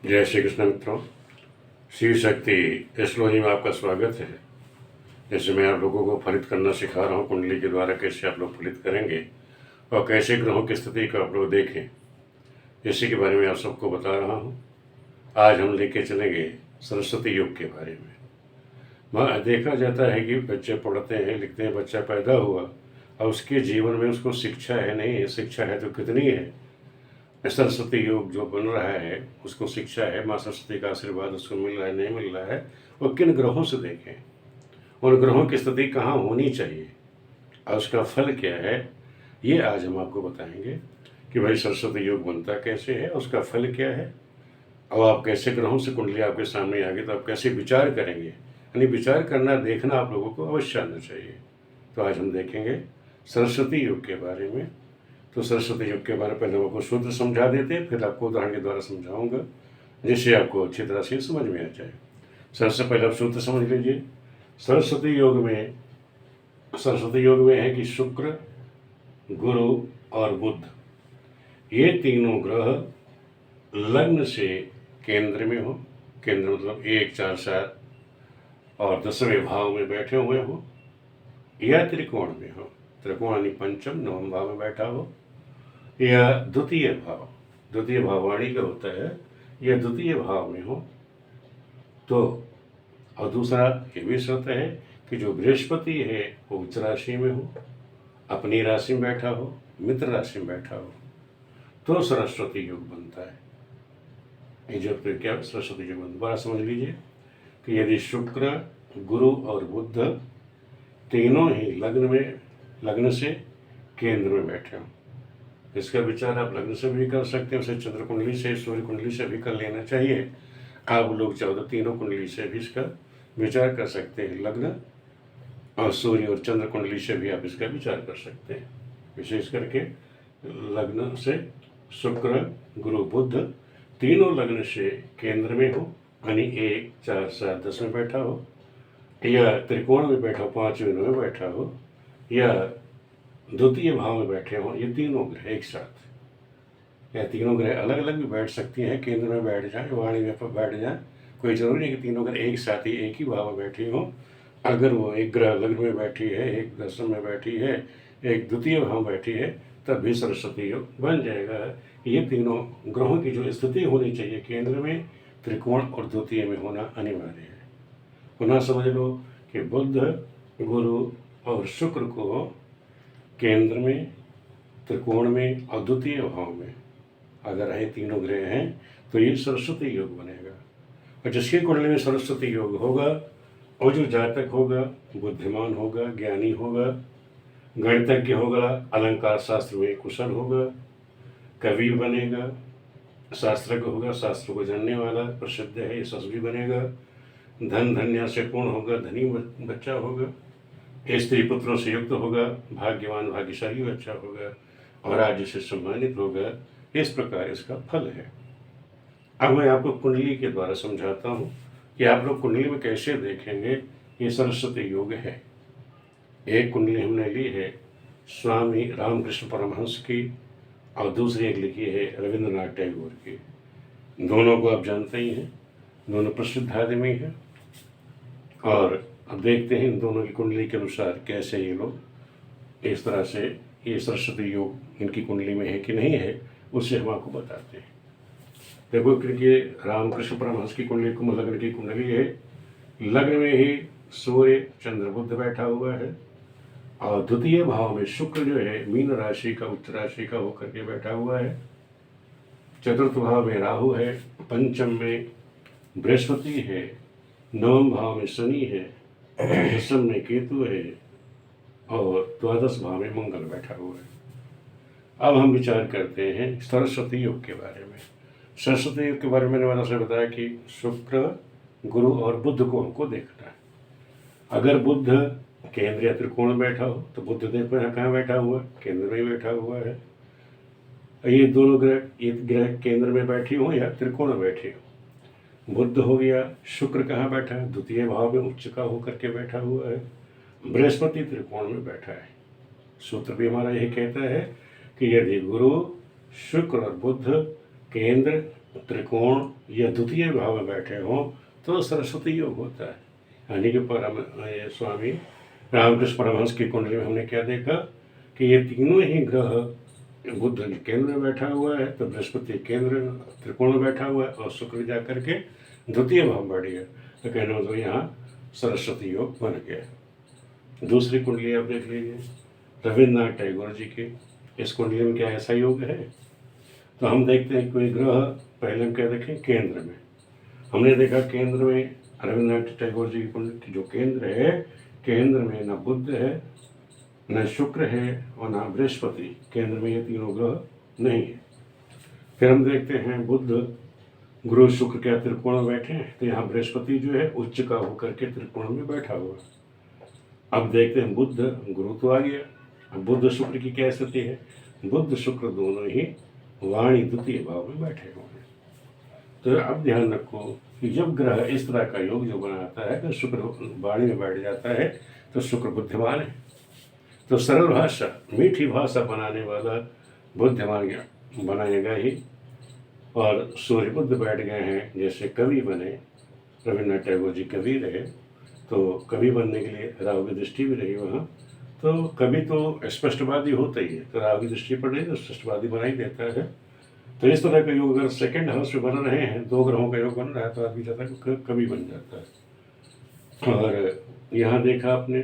जय श्री कृष्ण मित्रों। शिव शक्ति एस्ट्रोलॉजी में आपका स्वागत है। जैसे मैं आप लोगों को फलित करना सिखा रहा हूँ, कुंडली के द्वारा कैसे आप लोग फलित करेंगे और कैसे ग्रहों की स्थिति को आप लोग देखें, इसी के बारे में आप सबको बता रहा हूँ। आज हम लेके चलेंगे सरस्वती योग के बारे में। वहाँ देखा जाता है कि बच्चे पढ़ते हैं लिखते हैं, बच्चा पैदा हुआ और उसके जीवन में उसको शिक्षा है नहीं है, शिक्षा है तो कितनी है। सरस्वती योग जो बन रहा है उसको शिक्षा है, माँ सरस्वती का आशीर्वाद उसको मिल रहा है नहीं मिल रहा है, वो किन ग्रहों से देखें, उन ग्रहों की स्थिति कहाँ होनी चाहिए और उसका फल क्या है, ये आज हम आपको बताएंगे कि भाई सरस्वती योग बनता कैसे है, उसका फल क्या है और आप कैसे ग्रहों से कुंडली आपके सामने आ गई तो आप कैसे विचार करेंगे। यानी विचार करना, देखना आप लोगों को अवश्य आना चाहिए। तो आज हम देखेंगे सरस्वती योग के बारे में। तो सरस्वती योग के बारे में पहले हम आपको सूत्र समझा देते हैं, फिर आपको उदाहरण के द्वारा समझाऊंगा जिससे आपको अच्छी तरह से समझ में आ जाए। सबसे पहले आप सूत्र समझ लीजिए। सरस्वती योग में है कि शुक्र, गुरु और बुध, ये तीनों ग्रह लग्न से केंद्र में हो। केंद्र मतलब 1, 4, 7 और 10वें भाव में बैठे हुए हो या त्रिकोण में हो। त्रिकोण यानी पंचम नवम भाव में बैठा हो या द्वितीय भाव वाणी का होता है, या द्वितीय भाव में हो तो। और दूसरा ये भी शर्त है कि जो बृहस्पति है वो उच्च राशि में हो, अपनी राशि में बैठा हो, मित्र राशि में बैठा हो, तो सरस्वती योग बनता है। ये जो क्या सरस्वती योग बनता, बड़ा समझ लीजिए कि यदि शुक्र, गुरु और बुध तीनों ही लग्न से केंद्र में बैठे हों, इसका विचार आप लग्न से भी कर सकते हैं, उसे चंद्र कुंडली से, सूर्य कुंडली से भी कर लेना चाहिए। आप लोग चाहो तो तीनों कुंडली से भी इसका विचार कर सकते हैं। लग्न और सूर्य और चंद्र कुंडली से भी आप इसका विचार कर सकते हैं। विशेष करके लग्न से शुक्र, गुरु, बुध तीनों लग्न से केंद्र में हो, यानी 1, 4, 7, 10 में बैठा हो या त्रिकोण में बैठा हो, 5वें में बैठा हो या द्वितीय भाव में बैठे हों। ये तीनों ग्रह एक साथ, या तीनों ग्रह अलग अलग भी बैठ सकती हैं, केंद्र में बैठ जाए, वाणी में बैठ जाए, कोई जरूरी नहीं कि तीनों ग्रह एक साथ ही एक ही भाव में बैठी हों। अगर वो एक ग्रह लग्न में बैठी है, एक दशम में बैठी है, एक द्वितीय भाव में बैठी है, तब भी सरस्वती योग बन जाएगा। ये तीनों ग्रहों की जो स्थिति होनी चाहिए केंद्र में, त्रिकोण और द्वितीय में होना अनिवार्य है। पुनः समझ लो कि बुध, गुरु और शुक्र को केंद्र में, त्रिकोण में और द्वितीय भाव में अगर है तीनों ग्रह हैं तो ये सरस्वती योग बनेगा। और जिसकी कुंडली में सरस्वती योग होगा और जो जातक होगा बुद्धिमान होगा, ज्ञानी होगा, गणितज्ञ होगा, अलंकार शास्त्र में कुशल होगा, कवि बनेगा, शास्त्रज्ञ होगा, शास्त्र को जानने वाला प्रसिद्ध है, यशस्वी बनेगा, धन धन्य से पूर्ण होगा, धनी बच्चा होगा, स्त्री पुत्रों से युक्त होगा, भाग्यवान भाग्यशाली बच्चा होगा और राज्य से सम्मानित होगा। इस प्रकार इसका फल है। अब मैं आपको कुंडली के द्वारा समझाता हूँ कि आप लोग कुंडली में कैसे देखेंगे ये सरस्वती योग है। एक कुंडली हमने ली है स्वामी रामकृष्ण परमहंस की और दूसरी एक लिखी है रविंद्रनाथ टैगोर की। दोनों को आप जानते ही हैं, दोनों प्रसिद्ध आदमी हैं। और अब देखते हैं इन दोनों की कुंडली के अनुसार कैसे ये लोग इस तरह से ये सरस्वती योग इनकी कुंडली में है कि नहीं है, उससे हम आपको बताते हैं। देखो, क्योंकि रामकृष्ण परमहंस की कुंडली कुंभ लग्न की कुंडली है, लग्न में ही सूर्य चंद्र बुध बैठा हुआ है और द्वितीय भाव में शुक्र जो है मीन राशि का, उच्च राशि का होकर के बैठा हुआ है। चतुर्थ भाव में राहु है, पंचम में बृहस्पति है, नवम भाव में शनि है, दशम में केतु है और द्वादश भाव में मंगल बैठा हुआ है। अब हम विचार करते हैं सरस्वती योग के बारे में। सरस्वती योग के बारे में मैंने से बताया कि शुक्र, गुरु और बुध को हमको देखना है। अगर बुध केंद्र या त्रिकोण में बैठा हो तो बुध देखो यहाँ कहाँ बैठा हुआ, केंद्र में बैठा हुआ है। ये दोनों ग्रह, एक ग्रह केंद्र में बैठी हो या त्रिकोण में बैठी हो। बुध हो गया, शुक्र कहाँ बैठा है, द्वितीय भाव में उच्च का होकर के बैठा हुआ है। बृहस्पति त्रिकोण में बैठा है। सूत्र भी हमारा यही कहता है कि यदि गुरु, शुक्र और बुध केंद्र त्रिकोण या द्वितीय भाव में बैठे हों तो सरस्वती योग होता है। यानी कि ये स्वामी रामकृष्ण परमहंस की कुंडली में हमने क्या देखा कि ये तीनों ही ग्रह, बुध केंद्र में बैठा हुआ है तो बृहस्पति केंद्र त्रिकोण में बैठा हुआ है और शुक्र जा करके द्वितीय भाव में बैठ गया, तो कहने मतलब यहाँ सरस्वती योग बन गया। दूसरी कुंडली आप देख लीजिए रविन्द्रनाथ टैगोर जी की, इस कुंडली में क्या ऐसा योग है? तो हम देखते हैं कोई ग्रह, पहले हम क्या देखें केंद्र में, हमने देखा केंद्र में रविन्द्रनाथ टैगोर जी की कुंडली जो केंद्र है, केंद्र में न बुध है न शुक्र है और न बृहस्पति, केंद्र में ये तीनों ग्रह नहीं है। फिर हम देखते हैं बुध गुरु शुक्र क्या त्रिकोण में बैठे हैं, तो यहाँ बृहस्पति जो है उच्च का होकर के त्रिकोण में बैठा हुआ। अब देखते हैं बुध गुरु तो आ गया, अब बुध शुक्र की क्या स्थिति है? बुध शुक्र दोनों ही वाणी द्वितीय भाव में बैठे हुए हैं। तो अब ध्यान रखो कि जब ग्रह इस तरह का योग जो बनाता है तो शुक्र वाणी में बैठ जाता है तो शुक्र बुद्धिमान है, तो सरल भाषा मीठी भाषा बनाने वाला बुद्धिमान बनाएगा ही। और सूर्य बुद्ध बैठ गए हैं, जैसे कवि बने, रविन्द्रनाथ टैगोर जी कवि रहे, तो कवि बनने के लिए राहु की दृष्टि भी रही वहाँ, तो कवि तो स्पष्टवादी होता ही है, तो राहु की दृष्टि पड़ रही तो स्पष्टवादी बना ही देता है। तो इस तरह का योग अगर सेकंड हाउस में बन रहे हैं, दो ग्रहों का योग बन रहा है, तो आदमी जाता है कवि बन जाता है। और यहाँ देखा आपने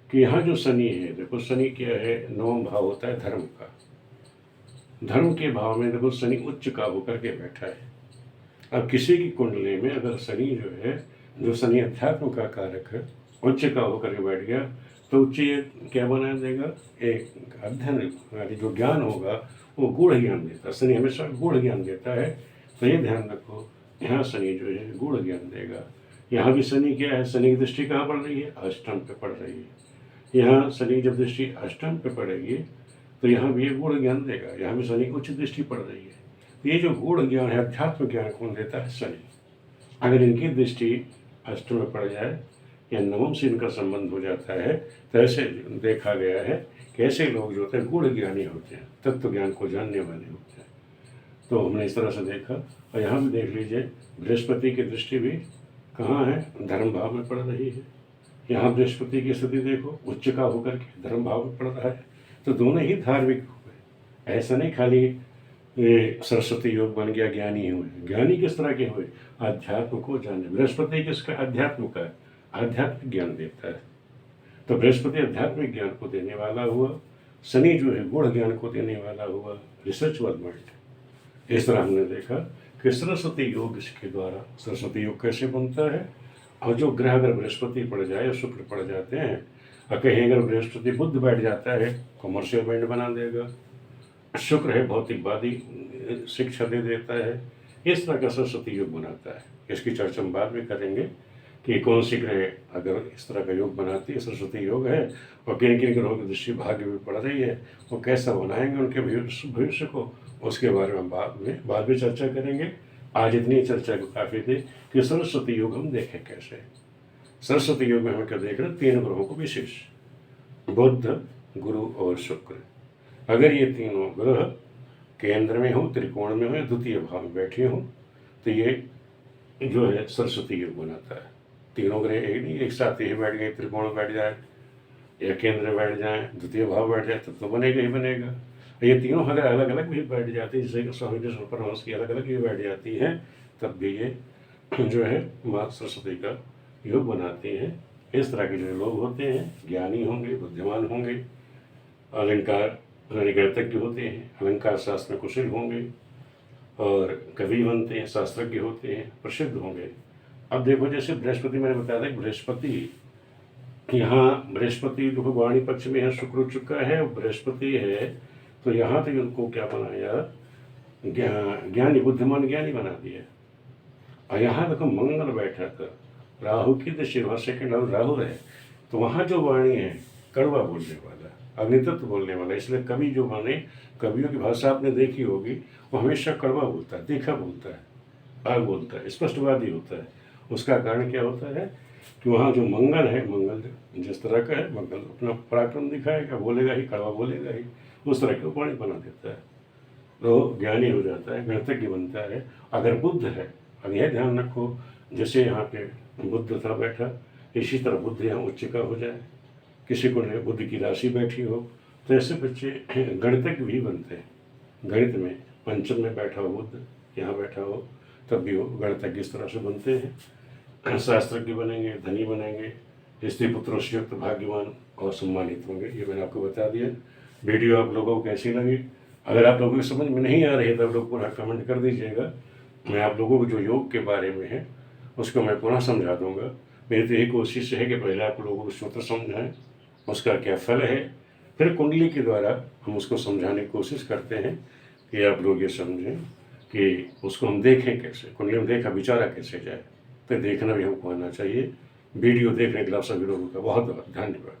कि यहाँ जो शनि है, देखो शनि क्या है, नवम भाव होता है धर्म का, धर्म के भाव में देखो शनि उच्च का होकर के बैठा है। अब किसी की कुंडली में अगर शनि जो है, जो शनि अध्यात्म का कारक है, उच्च का होकर के बैठ गया, तो उच्च ये क्या बना देगा? एक अध्ययन, यानी जो ज्ञान होगा वो गूढ़ ज्ञान देता है। शनि हमेशा गूढ़ ज्ञान देता है, तो ये ध्यान रखो, यहाँ शनि जो है गूढ़ ज्ञान देगा। यहाँ भी शनि क्या है, शनि की दृष्टि कहाँ पड़ रही है? अष्टम पे पड़ रही है। यहाँ शनि जब दृष्टि अष्टम पे पड़ेगी तो यहाँ भी ये गूढ़ ज्ञान देगा, यहाँ भी शनि की उच्च दृष्टि पड़ रही है। तो ये जो गूढ़ ज्ञान है, अध्यात्म ज्ञान कौन देता है? शनि। अगर इनकी दृष्टि अष्टम में पड़ जाए या नवम से इनका संबंध हो जाता है, तो ऐसे देखा गया है कि ऐसे लोग जो होते हैं गूढ़ ज्ञानी होते हैं, तत्व ज्ञान को जानने वाले होते हैं। तो हमने इस तरह से देखा। और यहाँ भी देख लीजिए बृहस्पति की दृष्टि भी कहाँ है? धर्म भाव में पड़ रही है। यहाँ बृहस्पति की स्थिति देखो, उच्च का होकर के धर्म भाव में पड़ रहा है, तो दोनों ही धार्मिक हुए। ऐसा नहीं खाली ये सरस्वती योग बन गया ज्ञानी हुए। ज्ञानी किस तरह के हुए? अध्यात्म को जाने। बृहस्पति किसका? अध्यात्म का, आध्यात्मिक ज्ञान देता है, तो बृहस्पति आध्यात्मिक ज्ञान को देने वाला हुआ, शनि जो है गूढ़ ज्ञान को देने वाला हुआ, रिसर्च वर्ल्ड। इस तरह हमने देखा कि सरस्वती योग इसके द्वारा, सरस्वती योग कैसे बनता है। और जो ग्रह अगर बृहस्पति पड़ जाए, शुक्र पड़ जाते हैं, और कहीं अगर बृहस्पति बुध बैठ जाता है, कॉमर्शियल माइंड बना देगा। शुक्र है भौतिकवादी शिक्षा दे देता है। इस तरह का सरस्वती योग बनाता है। इसकी चर्चा हम बाद में करेंगे कि कौन सी ग्रह अगर इस तरह का योग बनाती है, सरस्वती योग है, और किन किन ग्रहों की दृष्टि भाग्य में पड़ रही है, वो कैसा बनाएंगे उनके भविष्य को, उसके बारे में बाद में चर्चा करेंगे। आज इतनी चर्चा काफ़ी थी कि सरस्वती योग हम देखें कैसे। सरस्वती योग में हम क्या देख रहे हैं? तीन ग्रहों को विशेष, बुध गुरु और शुक्र। अगर ये तीनों ग्रह केंद्र में हो, त्रिकोण में हो, या द्वितीय भाव में बैठे हो, तो ये जो है सरस्वती योग बनाता है। तीनों ग्रह एक साथ ही बैठ गए, त्रिकोण में बैठ जाए या केंद्र में बैठ जाए, द्वितीय भाव बैठ जाए, तब तो बनेगा ही बनेगा। ये तीनों अगर अलग अलग भी बैठ जाती है, जैसे स्वामी कृष्ण परमहंस की अलग अलग भी बैठ जाती हैं, तब भी ये जो है माँ सरस्वती का योग बनाते हैं। इस तरह के जो लोग होते हैं ज्ञानी होंगे, बुद्धिमान होंगे, अलंकार गणितज्ञ होते हैं, अलंकार शास्त्र में कुशल होंगे, और कवि बनते हैं, शास्त्रज्ञ होते हैं, प्रसिद्ध होंगे। अब देखो जैसे बृहस्पति, मैंने बताया था बृहस्पति, यहाँ बृहस्पति देखो वाणी पक्ष में है, शुक्र चुका है, बृहस्पति है, तो यहाँ तक उनको क्या बनाया? ज्ञानी, बुद्धिमान ज्ञानी बना दिया। और यहाँ देखो मंगल बैठा था, राहु की दशा, वहाँ सेकंड हाउस राहु है, तो वहाँ जो वाणी है कड़वा बोलने वाला, अग्नितत्व बोलने वाला। इसलिए कवि जो बने, कवियों की भाषा आपने देखी होगी, वो हमेशा कड़वा बोलता है, तीखा बोलता है, आग बोलता है, स्पष्टवादी होता है। उसका कारण क्या होता है कि वहाँ जो मंगल है, मंगल जिस तरह का है, मंगल अपना पराक्रम दिखाएगा, बोलेगा ही, कड़वा बोलेगा ही, उस तरह की वाणी बना देता है। तो ज्ञानी हो जाता है, गणितज्ञ बनता है। अगर बुद्ध है, अब यह ध्यान रखो, जैसे यहाँ पे बुद्ध था बैठा, इसी तरह बुद्ध यहाँ उच्च का हो जाए। किसी को बुद्ध की राशि बैठी हो तो ऐसे बच्चे गणितज्ञ भी बनते हैं। गणित में पंचम में बैठा हो बुद्ध, यहाँ बैठा हो, तब भी वो गणितज्ञ इस तरह से बनते हैं। शास्त्रज्ञ बनेंगे, धनी बनेंगे, स्त्री पुत्रों से युक्त भाग्यवान और सम्मानित होंगे। ये मैंने आपको बता दिया। वीडियो आप लोगों को कैसी लगी? अगर आप लोगों को समझ में नहीं आ रही है तो आप लोग पुनः कमेंट कर दीजिएगा। मैं आप लोगों को जो योग के बारे में है उसको मैं पुनः समझा दूंगा। मेरी तो यही कोशिश है कि पहले आप लोगों को सूत्र समझाएं, उसका क्या फल है, फिर कुंडली के द्वारा हम उसको समझाने की कोशिश करते हैं कि आप लोग ये समझें कि उसको हम देखें कैसे, कुंडली में देखा विचारा कैसे जाए। तो देखना भी हमको आना चाहिए। वीडियो देखने के लिए आप सभी लोगों का बहुत बहुत धन्यवाद।